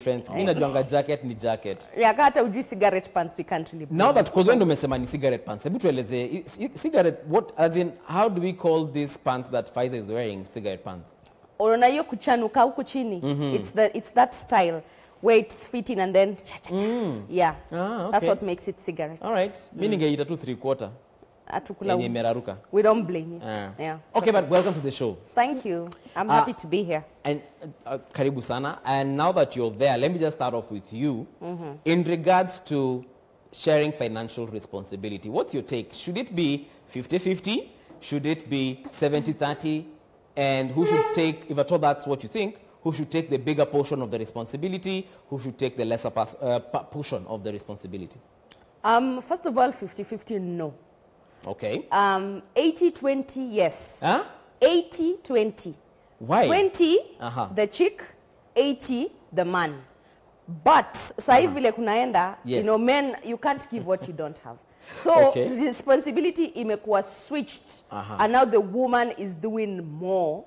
difference. Mimi najuanga jacket ni jacket. Yeah, hata ujui cigarette pants we can't really. Now that because when umesema ni cigarette pants, hebu tueleze cigarette what as in how do we call these pants that Pfizer is wearing cigarette pants? Unaona hiyo kuchanuka huku chini. It's that style where it's fitting and then yeah. Okay. That's what makes it cigarettes. All right. Mimi ningeita tu 3/4. Yenye meraruka. We don't blame you. Yeah. Okay, but welcome to the show. Thank you. I'm happy to be here. And karibu sana. And now that you're there, let me just start off with you. In regards to sharing financial responsibility, what's your take? Should it be 50-50? Should it be 70-30? And who should take, if at all that's what you think, who should take the bigger portion of the responsibility? Who should take the lesser portion of the responsibility? First of all, 50-50, no. Okay. 80-20, yes. Huh? 80-20. Why? 20, the chick, 80, the man. But, sasa vile kunaenda, you know, men, you can't give what you don't have. So, responsibility imekuwa switched, and now the woman is doing more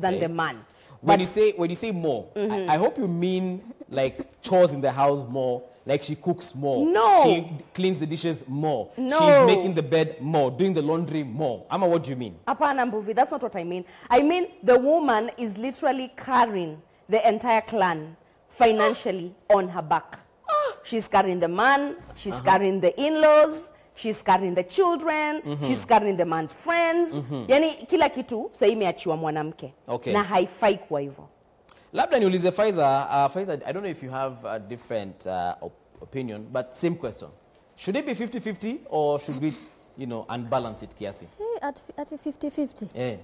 than the man. When you say more, I hope you mean like chores in the house more, like she cooks more. No. She cleans the dishes more. No. She's making the bed more, doing the laundry more. Ama, what do you mean? Apana Mbuvi, that's not what I mean. I mean the woman is literally carrying the entire clan financially on her back. She's carrying the man, she's carrying the in-laws, she's carrying the children, she's carrying the man's friends. Yani kila kitu sasa imeachiwa mwanamke. Na haifai kwa hivyo. Labda niulize Pfizer, I don't know if you have a different opinion, but same question. Should it be 50-50 or should we, you know, unbalance it kiasi? Hey, at 50-50? Yeah.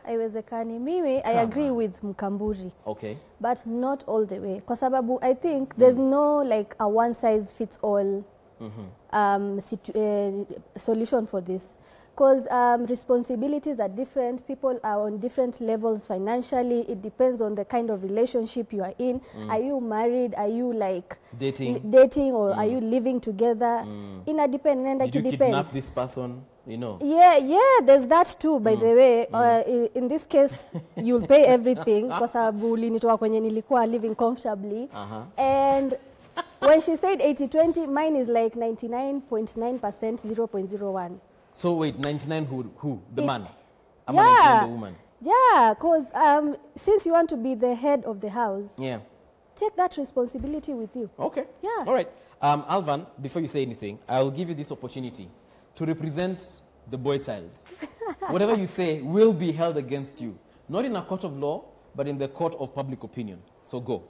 Haiwezekani. Mimi, I agree with Mkamburi. Okay. But not all the way. Kwa sababu I think there's no like a one-size-fits-all solution for this. Because responsibilities are different. People are on different levels financially. It depends on the kind of relationship you are in. Are you married? Are you like dating or are you living together? Did you kidnap this person? You know. Yeah, there's that too, by the way. In this case, you'll pay everything kwa sababu ulinitoa kwenye nilikuwa living comfortably. And when she said 80-20, mine is like 99.9%, 0.01. So wait, 99 who? The man? I'm yeah, the woman. Yeah, because since you want to be the head of the house, take that responsibility with you. Okay. Yeah. All right. Alvan, before you say anything, I'll give you this opportunity to represent the boy child. Whatever you say will be held against you. Not in a court of law, but in the court of public opinion. So go.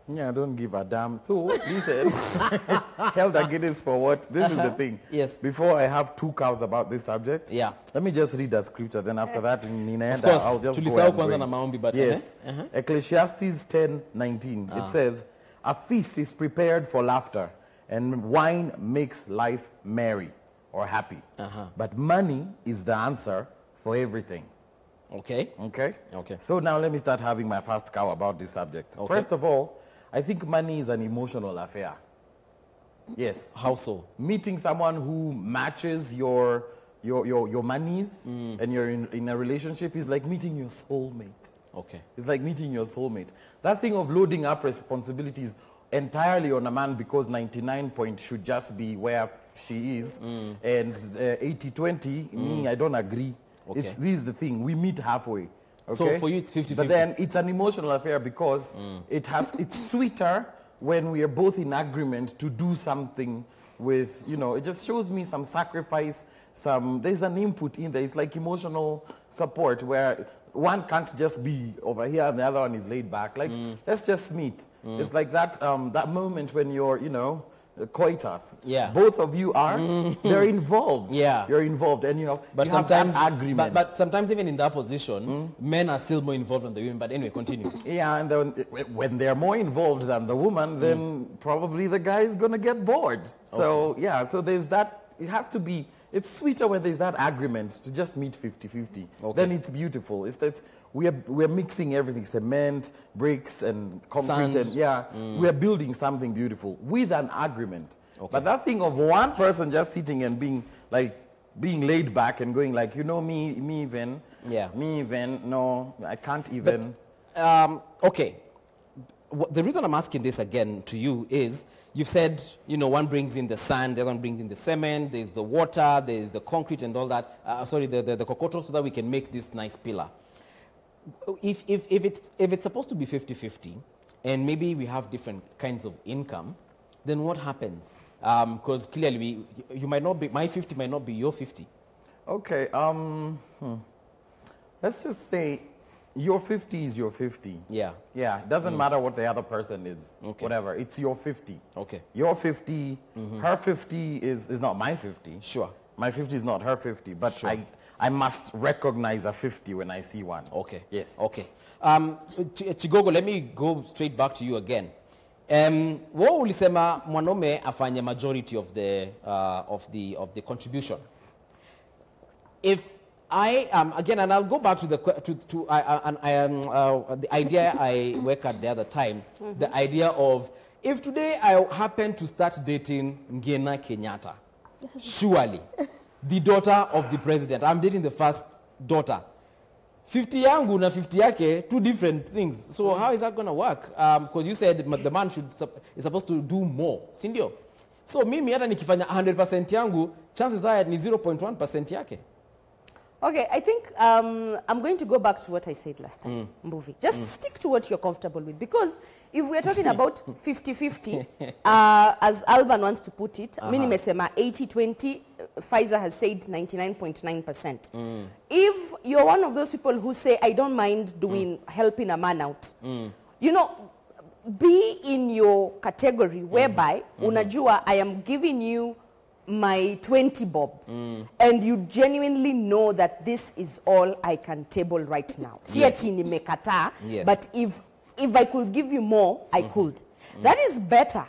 Yeah, I don't give a damn. So, listen, held against for what? This is the thing. Yes. Before I have two cows about this subject, let me just read the scripture. Then after that, I'll just go and bring. Yes. Ecclesiastes 10:19. It says, "A feast is prepared for laughter, and wine makes life merry or happy. But money is the answer for everything." Okay. So now let me start having my first cow about this subject. First of all, I think money is an emotional affair. Yes. How so? Meeting someone who matches your monies and you're in a relationship is like meeting your soulmate. Okay. It's like meeting your soulmate. That thing of loading up responsibilities entirely on a man because 99 point should just be where she is and 80-20, me, I don't agree. This is the thing. We meet halfway. Okay? So for you, it's 50-50. But then it's an emotional affair because it's sweeter when we are both in agreement to do something with, you know, it just shows me some sacrifice, there's an input in there. It's like emotional support where one can't just be over here and the other one is laid back. Like, let's just meet. It's like that, that moment when you're, you know, coitus. Yeah. Both of you are, they're involved. Yeah. You're involved and you know, but you sometimes have that agreement. But sometimes even in that position, men are still more involved than the women. But anyway, continue. Yeah, and then when they're more involved than the woman, then probably the guy is going to get bored. So, yeah, so there's that, it has to be, it's sweeter when there's that agreement to just meet 50-50. Then it's beautiful. We're mixing everything, cement, bricks, and concrete, and we're building something beautiful with an agreement. But that thing of one person just sitting and being laid back and going like, you know, me even, no, I can't even. But, okay, the reason I'm asking this again to you is, you've said, you know, one brings in the sand, the other one brings in the cement, there's the water, there's the concrete and all that. Sorry, the cocoto, so that we can make this nice pillar. If it's supposed to be 50-50, and maybe we have different kinds of income, then what happens? Because clearly, you might not be, my 50 might not be your 50. Okay, let's just say your 50 is your 50. Yeah. Yeah, it doesn't matter what the other person is, Okay. whatever. It's your 50. Okay. Your 50, her 50 is not my 50. Sure. My 50 is not her 50, but Sure. I must recognize a 50 when I see one. Okay. Yes. Okay. Chigogo, let me go straight back to you again. Wewe ulisema mwanaume afanye majority of the contribution. If I again, and I'll go back to the the idea I worked at the other time, the idea of, if today I happen to start dating Ngena Kenyatta, surely the daughter of the president, I'm dating the first daughter. 50 yangu na 50 yake, two different things. So how is that going to work? Because you said the man is supposed to do more, sindio? So mimi hata nikifanya 100% yangu, chances are ni 0.1% yake. Okay, I think I'm going to go back to what I said last time, Mbuvi. Just stick to what you're comfortable with. Because if we're talking about 50-50, as Alvan wants to put it, mimi nimesema 80-20, Pfizer has said 99.9%. If you're one of those people who say, I don't mind doing helping a man out, you know, be in your category whereby unajua I am giving you my 20 bob and you genuinely know that this is all I can table right now. Yes. Si ati nimekataa, Yes. but if I could give you more, I could. That is better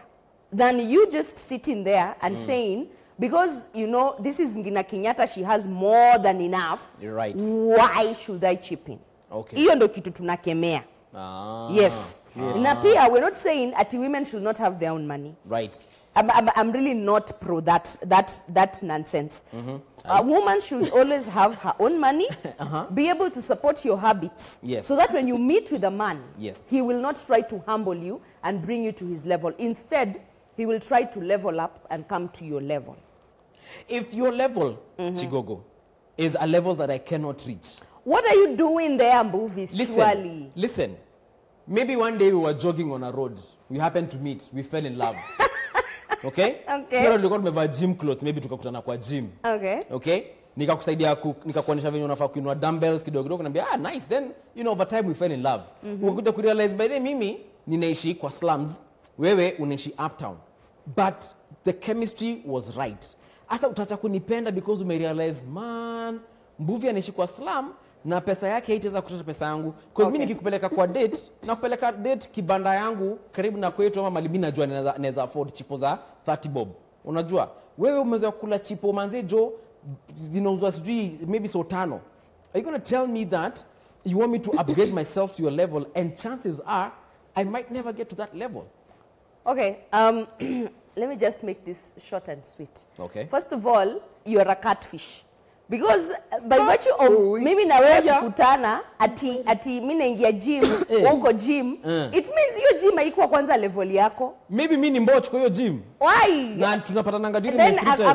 than you just sitting there and saying, because, you know, this is Ngina Kenyatta, she has more than enough. You're right. Why should I chip in? Okay. Hiyo ndo kitu tunakemea. Yes. Na pia, we're not saying that women should not have their own money. Right. I'm really not pro that nonsense. A woman should always have her own money, be able to support your habits, Yes. so that when you meet with a man, Yes. he will not try to humble you and bring you to his level. Instead, he will try to level up and come to your level. If your level, Chigogo, is a level that I cannot reach. What are you doing there, Mbuvi? Surely. Listen. Maybe one day we were jogging on a road. We happened to meet. We fell in love. Okay? Okay. Sio tulikuwa tumevaa gym clothes, maybe tukakutana kwa gym. Okay. Okay? Nikakusaidia nikakuonyesha venye unafaa kuinua dumbbells kidogo kidogo, naambia nice, then you know over time we fell in love. Ukakuja ku realize by the mimi ninaishi kwa slums, wewe unaishi uptown. But the chemistry was right. Asa utacha kunipenda because umerealize, man, Mbuvi anaishi kwa slum na pesa yake haitaweza kutosha pesa yangu. Because mimi nikikupeleka kwa date, na kupeleka date kibanda yangu karibu na kwetu, ama mali mimi najua naweza afford chipo za 30 bob. Unajua? Wewe umezoea kula chipo manze jo zinauzwa sijui maybe so 5. Are you going to tell me that you want me to upgrade myself to your level, and chances are I might never get to that level? Okay. Let me just make this short and sweet. Okay. First of all, you're a catfish. Because by virtue of mimi na wewe kukutana ati mimi naingia gym, uko gym, it means hiyo gym haikuwa kwanza level yako. Maybe mimi ni mboch kwa hiyo gym. Why? Na tunapatana ngadiru Then ni free time.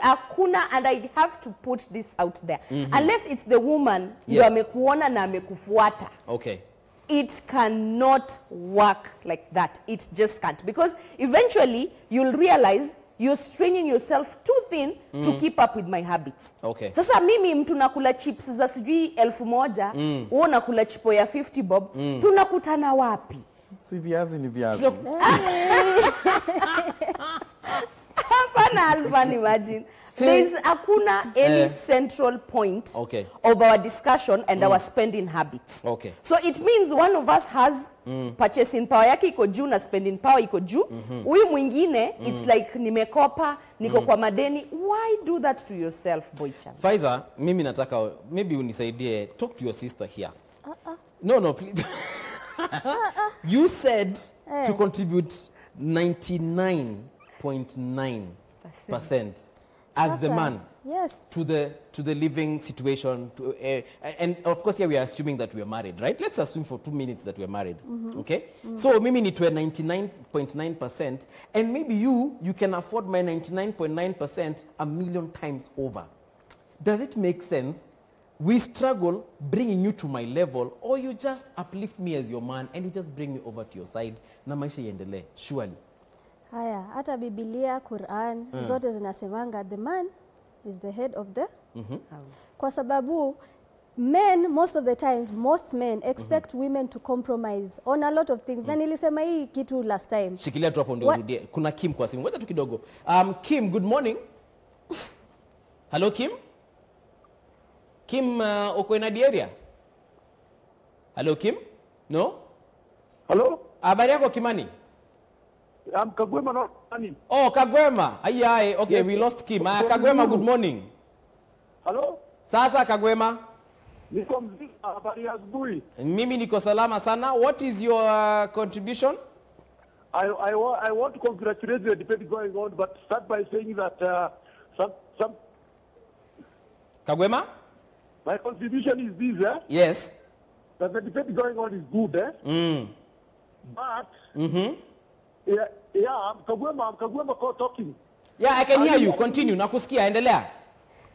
hakuna, and I have to put this out there. Unless it's the woman ndio amekuona na amekufuata. Okay. It cannot work like that. It just can't. Because eventually you'll realize you're straining yourself too thin to keep up with my habits. Okay. Sasa mimi mtu nakula chips za sijui 1000, wewe unakula chipo ya 50 bob, tunakutana wapi? Si viazi ni viazi. Hapana, Alvan, imagine. There's hakuna any central point of our discussion and our spending habits. Okay. So it means one of us has purchasing power yake iko juu na spending power iko juu. Huyu mwingine it's like nimekopa, niko kwa madeni. Why do that to yourself, Boychan? Pfizer, mimi nataka maybe unisaidie, talk to your sister here. No, please. You said to contribute 99.9% as the man. Yes. to the living situation. And of course, here we are assuming that we are married, right? Let's assume for 2 minutes that we are married, okay? So mimi nitoe 99.9%, and maybe you can afford my 99.9% a million times over. Does it make sense? We struggle bringing you to my level, or you just uplift me as your man and you just bring me over to your side na maisha iendelee, surely. Haya, hata Biblia, Quran, zote zinasemanga the man is the head of the house. Kwa sababu men, most of the times, most men expect women to compromise on a lot of things. Na nilisema hii kitu last time. Shikilia tu hapo ndio urudie. Kuna Kim kwa simu. Ngoja tu kidogo. Kim, good morning. Hello, Kim? Kim, uko in the area? Hello, Kim? No? Hello? Habari yako Kimani? I'm Kagwema, not Ani. Oh, Kagwema. Aye. Okay, Yes. we lost Kim. Kagwema, good morning. Hello? Sasa Kagwema. Niko mzima, habari ya asubuhi. Mimi niko salama sana. What is your contribution? I want to congratulate the debate going on, but start by saying that some Kagwema? my contribution is this, Yes. that the debate going on is good, but I'm Kagwema talking. Yeah, I can hear you. Continue. Nakusikia, endelea.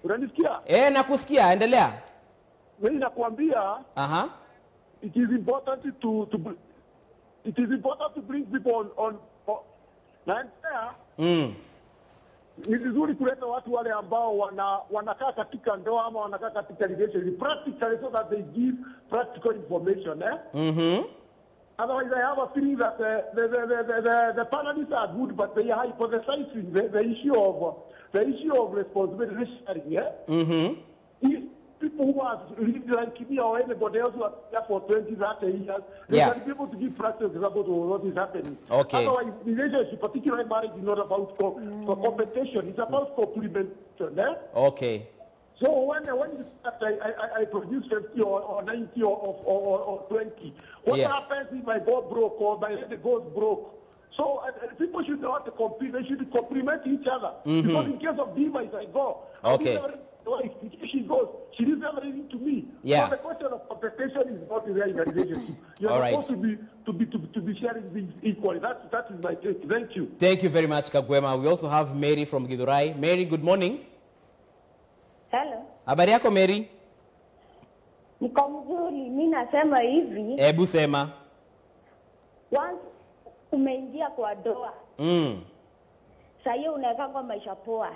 Unanisikia? Nakusikia, endelea. Mimi nakwambia, it is important to bring people on na ni vizuri kuleta watu wale ambao wanakaa katika ndoa ama wanakaa katika relationship practically, so that they give practical information. Otherwise, I have a feeling that the panelists are good, but they are hypothesizing the issue of responsibility sharing. People who have lived like me or anybody else who are there for 20, 30 years, they can be able to give practical examples of what is happening. Okay. Otherwise, relationship, particularly marriage, is not about competition. It's about complementation. Okay. So when you start, I produce 50 or 90 or 20. What happens if I go broke or my lady goes broke? So people should know how to compete. They should complement each other. Because in case of demise, I go. Okay. She goes, she leaves everything to me. Yeah. So the question of competition is not there in the relationship. You're supposed to be sharing things equally. That is my take. Thank you. Thank you very much, Kagwema. We also have Mary from Githurai. Mary, good morning. Hello. Habari yako Mary? Niko mzuri. Mimi nasema hivi. Hebu sema. Once umeingia kwa doa. Sasa hiyo unaweka kwa maisha poa.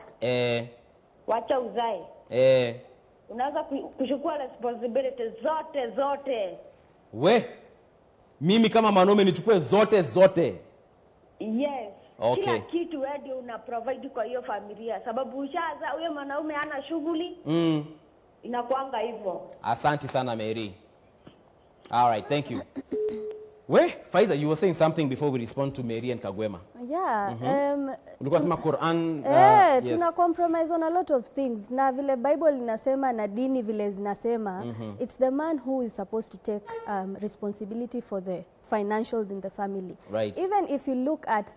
Wacha uzae. Unaweza kuchukua responsibility zote. We, mimi kama mwanaume nichukue zote. Yes. Okay. Kila kitu wewe ndio una provide kwa hiyo familia. Sababu ushaza huyo mwanaume hana shughuli. Inakuanga hivyo. Asante sana Mary. All right, thank you. Faiza, you were saying something before we respond to Mary and Kagwema. Yeah. Ulikuwa sema Quran. Yes. Tuna compromise on a lot of things. Na vile Bible inasema na dini vile zinasema, it's the man who is supposed to take responsibility for the financials in the family. Right. Even if you look at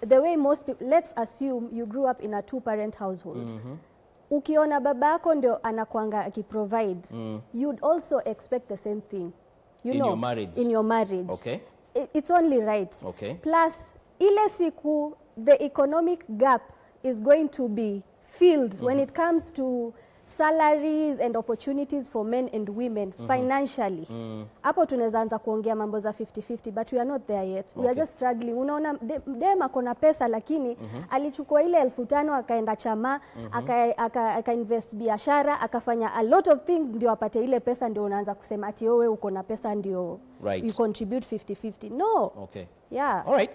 the way most people, let's assume you grew up in a two-parent household. Ukiona baba yako ndio anakuanga akiprovide, you'd also expect the same thing. In your marriage. Okay. It's only right. Okay. Plus, ile siku, the economic gap is going to be filled when it comes to salaries and opportunities for men and women financially. Hapo tunaweza anza kuongea mambo za 50-50, but we are not there yet. We are just struggling. Unaona dem akona pesa lakini alichukua ile 1500 akaenda chama, aka invest biashara, akafanya a lot of things ndio apate ile pesa, ndio unaanza kusema ati wewe uko na pesa ndio you contribute 50-50. No. Okay. Yeah. All right.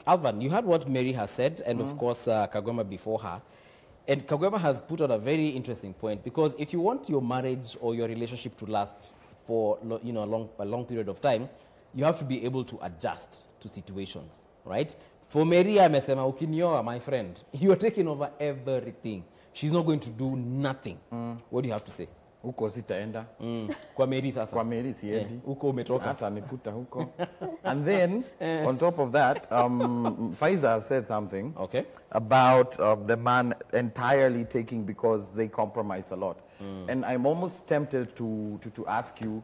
Alvan, you heard what Mary has said, and of course Kagwema before her. And Kagwema has put on a very interesting point, because if you want your marriage or your relationship to last for a long period of time, you have to be able to adjust to situations, right? For Mary, amesema ukinioa, my friend, you are taking over everything. She's not going to do nothing. What do you have to say? Huko sitaenda. Kwa Mary sasa. Kwa Mary siendi. Huko umetoka. Hata nikuta huko. And then, on top of that, Faiza has said something about the man entirely taking because they compromise a lot. And I'm almost tempted to ask you,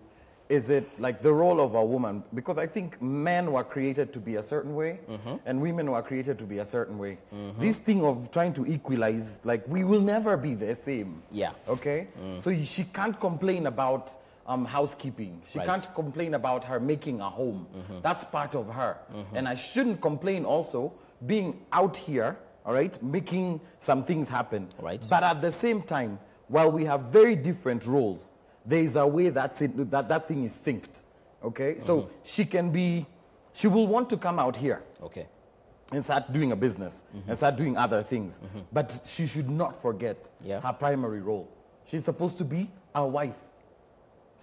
is it like the role of a woman? Because I think men were created to be a certain way, and women were created to be a certain way. This thing of trying to equalize, like, we will never be the same. Yeah. Okay? So she can't complain about housekeeping. She can't complain about her making a home. That's part of her. And I shouldn't complain also being out here, all right, making some things happen. Right. But at the same time, while we have very different roles, there is a way that thing is synced, okay? So she will want to come out here and start doing a business and start doing other things. But she should not forget her primary role. She's supposed to be a wife.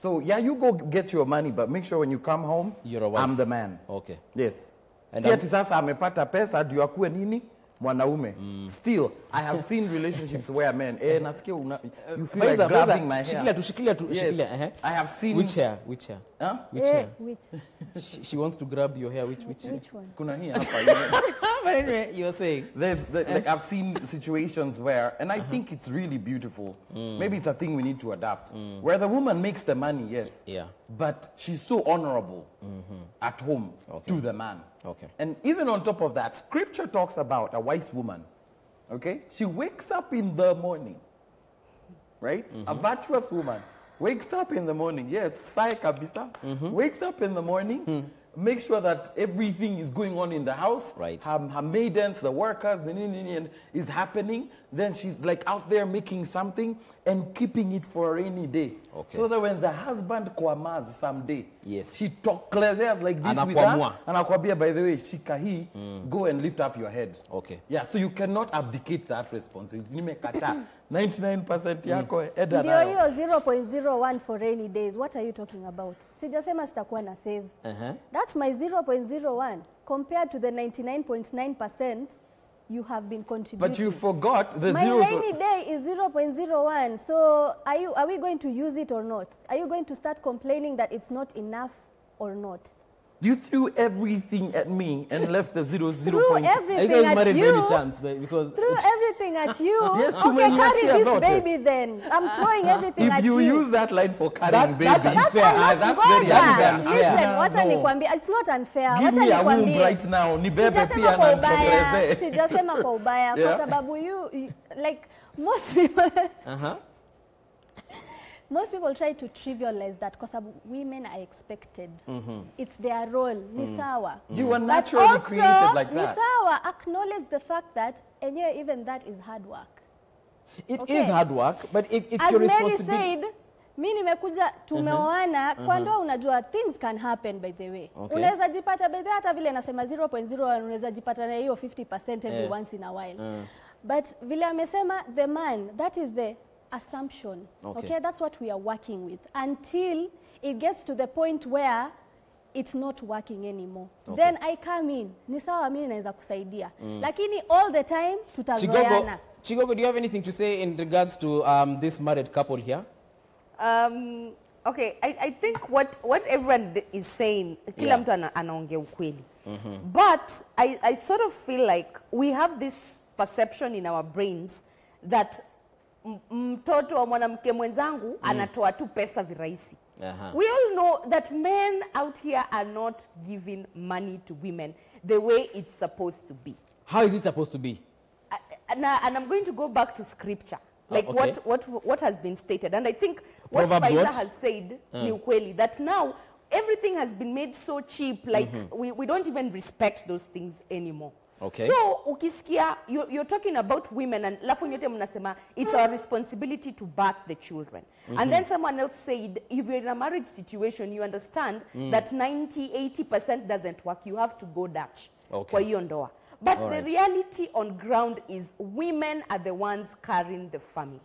So, yeah, you go get your money, but make sure when you come home, you're a wife. I'm the man. Okay. Yes. And Si ati sasa amepata pesa, ndio akuwe nini? Mwanaume. Still, I have seen relationships where men, nasikia you feel like grabbing my hair. Shikilia tu. Yes. I have seen... Which hair? Huh? Which hair? Which? She wants to grab your hair. Which one? Kuna hii hapa. But anyway, you were saying. Like I've seen situations where, and I think it's really beautiful. Maybe it's a thing we need to adapt. Where the woman makes the money, yes. Yeah. But she's so honorable at home to the man. Okay. And even on top of that, scripture talks about a wise woman. Okay? She wakes up in the morning. Right? A virtuous woman wakes up in the morning. Yes, sai kabisa. Wakes up in the morning. Make sure that everything is going on in the house. Right. Her maidens, the workers, is happening. Then she's like out there making something and keeping it for a rainy day. Okay. So that when the husband kwamas someday, yes, she talk clears like this with her. And akwambia, by the way, shika hii, go and lift up your head. Okay. Yeah, so you cannot abdicate that responsibility. Nimekata 99% yako eda Ndio nayo. hiyo 0.01 for rainy days. What are you talking about? Sijasema sitakuwa na save. That's my 0.01 compared to the 99.9% you have been contributing. But you forgot the my zeros. My rainy day is 0.01. So are we going to use it or not? Are you going to start complaining that it's not enough or not? You threw everything at me and left the 0.0. Threw everything at you. Because threw everything at you. Yes, okay, carry this baby then. I'm throwing everything at you. If you use that line for carrying baby, that's unfair. That's very unfair. Listen, wacha nikwambia, it's not unfair. Give me a womb right now. Nibebe pia na nitokeleze. Sijasema kwa ubaya kwa sababu you like most people most people try to trivialize that because women are expected. It's their role. Ni sawa. You were naturally created like that. Ni sawa. Acknowledge the fact that even that is hard work. It is hard work, but it's your responsibility. As Mary said, mimi nimekuja tumeoana kwa ndoa, unajua things can happen by the way. Unaweza jipata by the way, hata vile nasema 0.01 unaweza jipata na hiyo 50% every once in a while. But vile amesema the man, that is the assumption. Okay, that's what we are working with until it gets to the point where it's not working anymore. Then I come in. Ni sawa mimi naweza kusaidia. Lakini all the time tutazoeana. Chigogo, do you have anything to say in regards to this married couple here? Okay, I think what everyone is saying, kila mtu anaongea ukweli. But I sort of feel like we have this perception in our brains that mtoto wa mwanamke mwenzangu anatoa tu pesa virahisi. We all know that men out here are not giving money to women the way it's supposed to be. How is it supposed to be? And I'm going to go back to scripture. Like what has been stated. And I think what Proverbs Faiza has said, ni ukweli, that now everything has been made so cheap, like we don't even respect those things anymore. Okay. So ukisikia, you're talking about women, and lafu nyote mnasema it's our responsibility to birth the children. And then someone else said, if you're in a marriage situation, you understand that 90-80% doesn't work. You have to go Dutch kwa hiyo ndoa. But the reality on ground is women are the ones carrying the families.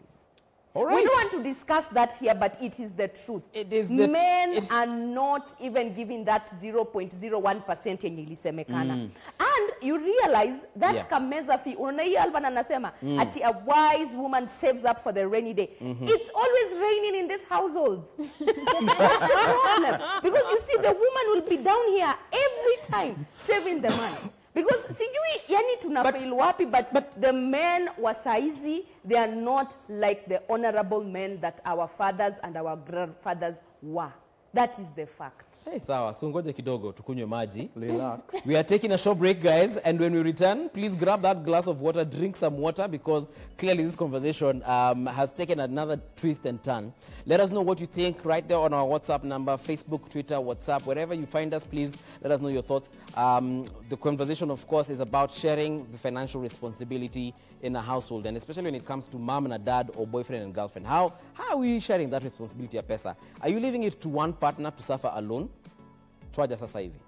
We don't want to discuss that here, but it is the truth. Men are not even giving that 0.01% yenye ilisemekana. And you realize that Yeah. kameza fee, unaona hii Alvan anasema, ati a wise woman saves up for the rainy day. It's always raining in these households. That's the problem. Because you see, the woman will be down here every time saving the money. Because sijui yani tunafail wapi, but the men wa saizi, they are not like the honorable men that our fathers and our grandfathers were. That is the fact. Hey, sawa, so ngoja kidogo tukunywe maji. Relax. We are taking a short break, guys, and when we return, please grab that glass of water, drink some water, because clearly this conversation has taken another twist and turn. Let us know what you think right there on our WhatsApp number, Facebook, Twitter, WhatsApp, wherever you find us, please let us know your thoughts. The conversation, of course, is about sharing the financial responsibility in a household, and especially when it comes to mom and a dad or boyfriend and girlfriend. How are we sharing that responsibility ya pesa? Are you leaving it to one partner to suffer alone? Twaja sasa hivi.